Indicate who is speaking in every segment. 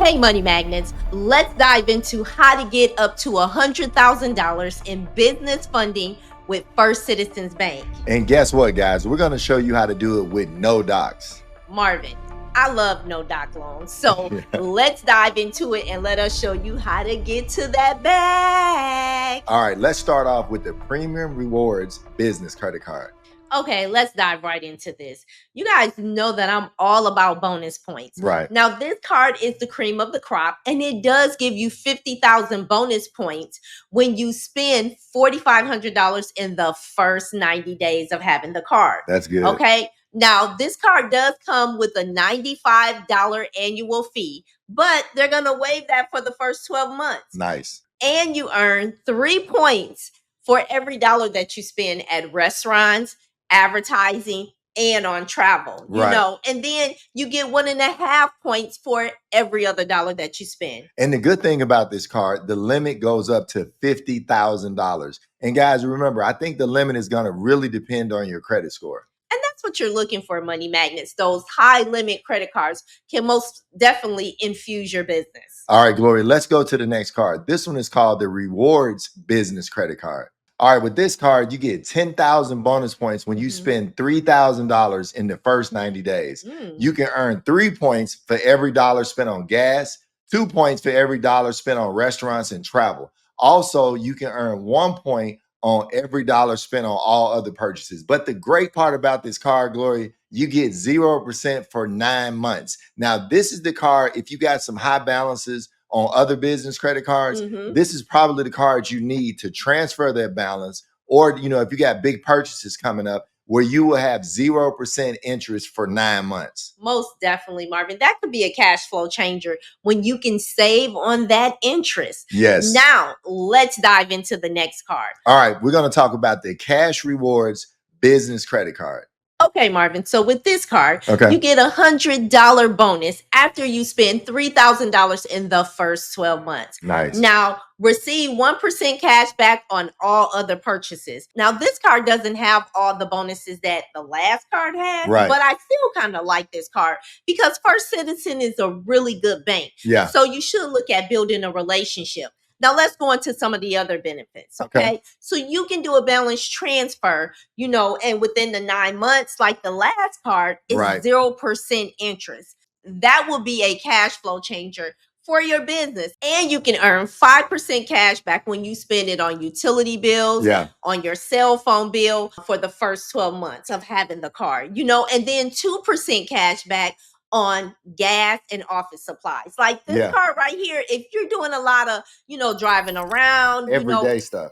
Speaker 1: Hey, Money Magnets, let's dive into how to get up to $100,000 in business funding with First Citizens Bank.
Speaker 2: And guess what, guys? We're going to show you how to do it with no docs.
Speaker 1: Marvin, I love no doc loans. So let's dive into it and let us show you how to get to that bag.
Speaker 2: All right, let's start off with the Premium Rewards Business Credit Card.
Speaker 1: Okay, let's dive right into this. You guys know that I'm all about bonus points.
Speaker 2: Right.
Speaker 1: Now, this card is the cream of the crop, and it does give you 50,000 bonus points when you spend $4,500 in the first 90 days of having the card.
Speaker 2: That's good.
Speaker 1: Okay. Now, this card does come with a $95 annual fee, but they're going to waive that for the first 12 months.
Speaker 2: Nice.
Speaker 1: And you earn 3 points for every dollar that you spend at restaurants, advertising, and on travel, you know, and then you get 1.5 points for every other dollar that you spend.
Speaker 2: And the good thing about this card, the limit goes up to $50,000. And guys, remember, I think the limit is going to really depend on your credit score.
Speaker 1: And that's what you're looking for, Money Magnets. Those high limit credit cards can most definitely infuse your business.
Speaker 2: All right, Gloria, let's go to the next card. This one is called the Rewards Business Credit Card. All right, with this card, you get 10,000 bonus points when you spend $3,000 in the first 90 days. You can earn 3 points for every dollar spent on gas, 2 points for every dollar spent on restaurants and travel. Also, you can earn 1 point on every dollar spent on all other purchases. But the great part about this card, Gloria, you get 0% for 9 months. Now, this is the card, if you got some high balances on other business credit cards, this is probably the card you need to transfer that balance. Or, you know, if you got big purchases coming up where you will have 0% interest for 9 months.
Speaker 1: Most definitely, Marvin. That could be a cash flow changer when you can save on that interest.
Speaker 2: Yes.
Speaker 1: Now, let's dive into the next card.
Speaker 2: All right, we're going to talk about the Cash Rewards Business Credit Card.
Speaker 1: Okay, Marvin. So with this card, you get $100 bonus after you spend $3,000 in the first 12 months.
Speaker 2: Nice.
Speaker 1: Now, receive 1% cash back on all other purchases. Now, this card doesn't have all the bonuses that the last card has, but I still kind of like this card because First Citizen is a really good bank.
Speaker 2: Yeah.
Speaker 1: So you should look at building a relationship. Now, let's go into some of the other benefits, okay? So you can do a balance transfer, you know, and within the 9 months, like the last card, is 0% interest. That will be a cash flow changer for your business. And you can earn 5% cash back when you spend it on utility bills, on your cell phone bill for the first 12 months of having the card, you know, and then 2% cash back on gas and office supplies. Like this card right here, if you're doing a lot of, you know, driving around,
Speaker 2: everyday stuff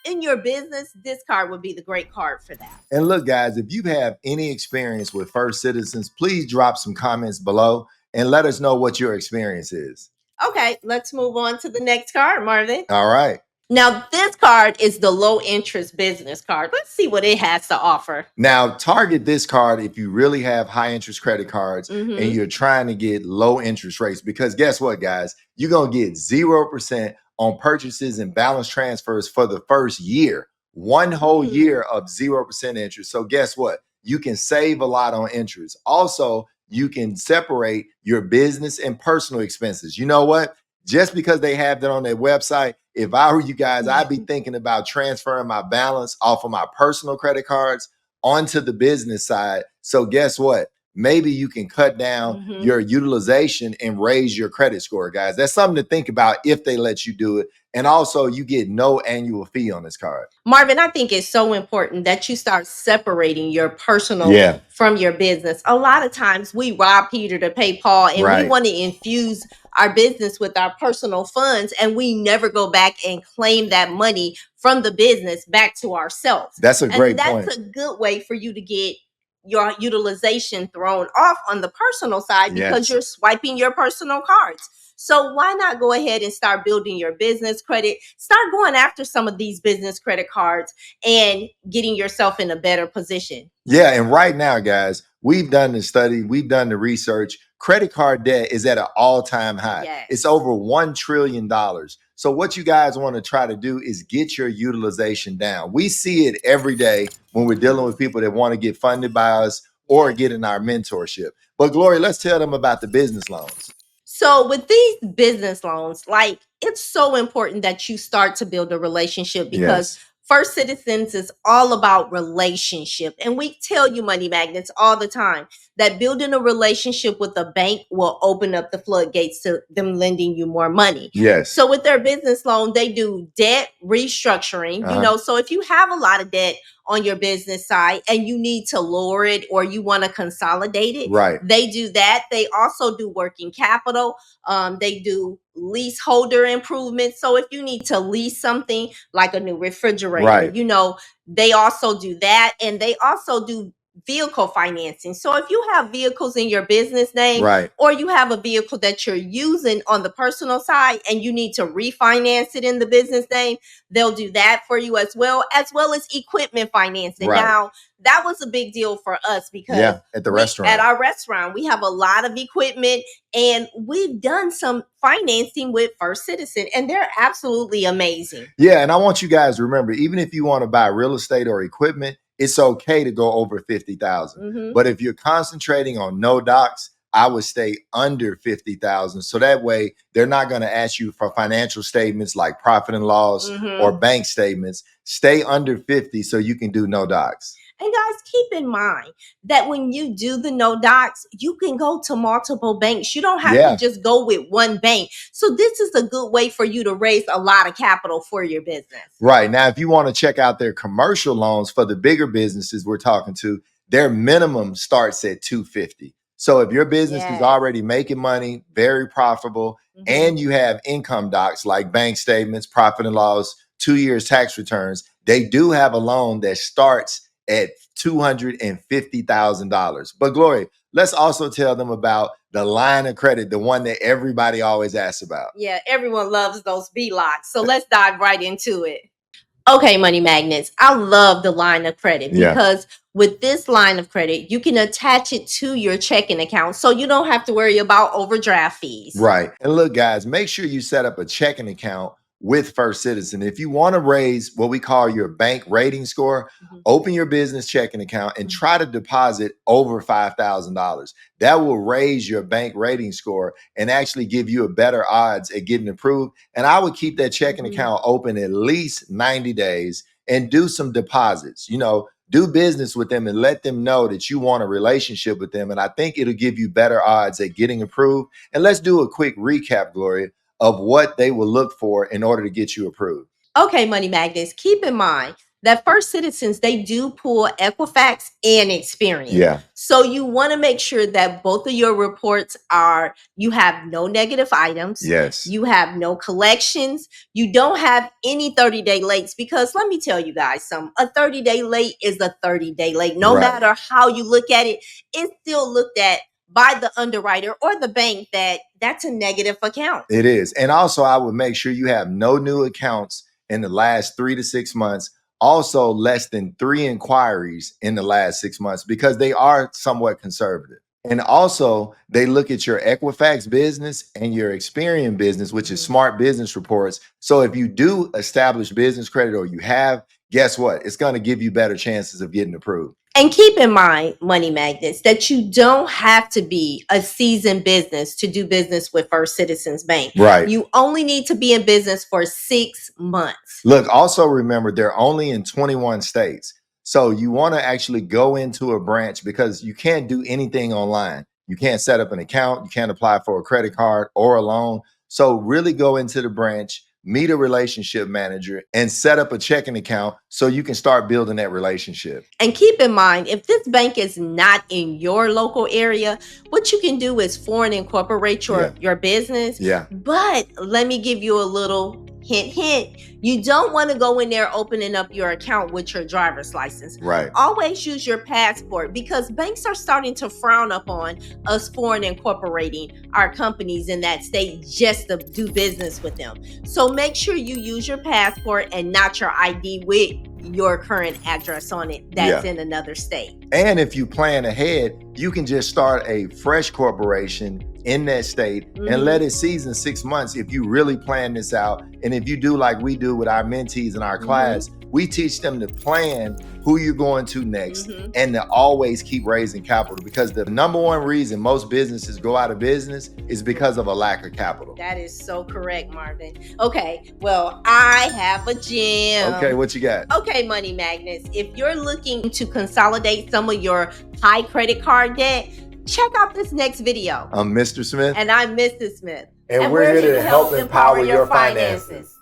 Speaker 1: in your business, this card would be the great card for that.
Speaker 2: And look, guys, if you have any experience with First Citizens, please drop some comments below and let us know what your experience is.
Speaker 1: Okay, let's move on to the next card, Marvin.
Speaker 2: All right.
Speaker 1: Now, this card is the low interest business card. Let's see what it has to offer.
Speaker 2: Now, target this card if you really have high interest credit cards and you're trying to get low interest rates, because guess what, guys? You're going to get 0% on purchases and balance transfers for the first year, 1 whole year of 0% interest. So guess what? You can save a lot on interest. Also, you can separate your business and personal expenses. You know what? Just because they have that on their website, if I were you guys, I'd be thinking about transferring my balance off of my personal credit cards onto the business side. So guess what? Maybe you can cut down your utilization and raise your credit score, guys. That's something to think about if they let you do it. And also, you get no annual fee on this card.
Speaker 1: Marvin, I think it's so important that you start separating your personal from your business. A lot of times we rob Peter to pay Paul, and we want to infuse our business with our personal funds, and we never go back and claim that money from the business back to ourselves.
Speaker 2: That's a great point.
Speaker 1: That's a good way for you to get your utilization thrown off on the personal side because you're swiping your personal cards. So why not go ahead and start building your business credit? Start going after some of these business credit cards and getting yourself in a better position.
Speaker 2: Yeah, and right now, guys, we've done the study, we've done the research. Credit card debt is at an all-time high. It's over $1 trillion. So what you guys want to try to do is get your utilization down. We see it every day when we're dealing with people that want to get funded by us or get in our mentorship. But Gloria, let's tell them about the business loans.
Speaker 1: So with these business loans, like it's so important that you start to build a relationship because
Speaker 2: Yes.
Speaker 1: First Citizens is all about relationship. And we tell you money magnets all the time that building a relationship with a bank will open up the floodgates to them lending you more money.
Speaker 2: Yes.
Speaker 1: So with their business loan, they do debt restructuring, so if you have a lot of debt on your business side and you need to lower it or you want to consolidate it,
Speaker 2: Right.
Speaker 1: they do that. They also do working capital. They do leaseholder improvements. So if you need to lease something like a new refrigerator,
Speaker 2: Right.
Speaker 1: they also do that. And they also do vehicle financing. So if you have vehicles in your business name,
Speaker 2: Right.
Speaker 1: or you have a vehicle that you're using on the personal side and you need to refinance it in the business name, they'll do that for you as well as equipment financing.
Speaker 2: Right.
Speaker 1: Now, that was a big deal for us because
Speaker 2: at the restaurant.
Speaker 1: At our restaurant, we have a lot of equipment and we've done some financing with First Citizen and they're absolutely amazing.
Speaker 2: Yeah, and I want you guys to remember, even if you want to buy real estate or equipment, it's okay to go over 50,000. But if you're concentrating on no docs, I would stay under 50,000. So that way they're not going to ask you for financial statements like profit and loss or bank statements. Stay under 50 so you can do no docs.
Speaker 1: And guys, keep in mind that when you do the no docs, you can go to multiple banks. You don't have to just go with one bank. So this is a good way for you to raise a lot of capital for your business.
Speaker 2: Right. Now, if you want to check out their commercial loans for the bigger businesses we're talking to, their minimum starts at 250. So if your business is already making money, very profitable, and you have income docs like bank statements, profit and loss, 2 years tax returns, they do have a loan that starts at $250,000. But Gloria, let's also tell them about the line of credit, the one that everybody always asks about.
Speaker 1: Yeah, everyone loves those BLOCs. So let's dive right into it. Okay, money magnets. I love the line of credit because with this line of credit, you can attach it to your checking account so you don't have to worry about overdraft fees.
Speaker 2: Right. And look, guys, make sure you set up a checking account with First Citizen. If you want to raise what we call your bank rating score, open your business checking account and try to deposit over $5,000. That will raise your bank rating score and actually give you a better odds at getting approved. And I would keep that checking account open at least 90 days and do some deposits. Do business with them and let them know that you want a relationship with them. And I think it'll give you better odds at getting approved. And let's do a quick recap, Gloria, of what they will look for in order to get you approved.
Speaker 1: Okay, money magnets, keep in mind that First Citizens, they do pull Equifax and Experian.
Speaker 2: Yeah.
Speaker 1: So you want to make sure that both of your reports you have no negative items.
Speaker 2: Yes.
Speaker 1: You have no collections. You don't have any 30-day lates because let me tell you guys something. A 30-day late is a 30-day late. No matter how you look at it, it's still looked at by the underwriter or the bank that's a negative account.
Speaker 2: It is. And also I would make sure you have no new accounts in the last 3 to 6 months. Also less than 3 inquiries in the last 6 months because they are somewhat conservative. And also they look at your Equifax business and your Experian business, which is smart business reports. So if you do establish business credit or you have, guess what? It's going to give you better chances of getting approved.
Speaker 1: And keep in mind, money magnets, that you don't have to be a seasoned business to do business with First Citizens Bank.
Speaker 2: Right.
Speaker 1: You only need to be in business for 6 months.
Speaker 2: Look, also remember, they're only in 21 states. So you want to actually go into a branch because you can't do anything online. You can't set up an account. You can't apply for a credit card or a loan. So really go into the branch, meet a relationship manager, and set up a checking account so you can start building that relationship.
Speaker 1: And keep in mind, if this bank is not in your local area, what you can do is foreign incorporate your business.
Speaker 2: Yeah.
Speaker 1: But let me give you a little hint. You don't want to go in there opening up your account with your driver's license.
Speaker 2: Right.
Speaker 1: Always use your passport because banks are starting to frown upon us foreign incorporating our companies in that state just to do business with them. So make sure you use your passport and not your ID with your current address on it that's in another state.
Speaker 2: And if you plan ahead, you can just start a fresh corporation in that state and let it season 6 months if you really plan this out. And if you do like we do with our mentees in our class, we teach them to plan who you're going to next
Speaker 1: Mhm.
Speaker 2: and to always keep raising capital, because the number one reason most businesses go out of business is because of a lack of capital.
Speaker 1: That is so correct, Marvin. Okay, well, I have a gem.
Speaker 2: Okay, what you got?
Speaker 1: Okay, Money Magnets, if you're looking to consolidate some of your high credit card debt, check out this next video.
Speaker 2: I'm Mr. Smith.
Speaker 1: And I'm Mrs. Smith.
Speaker 2: And we're here to help empower your finances.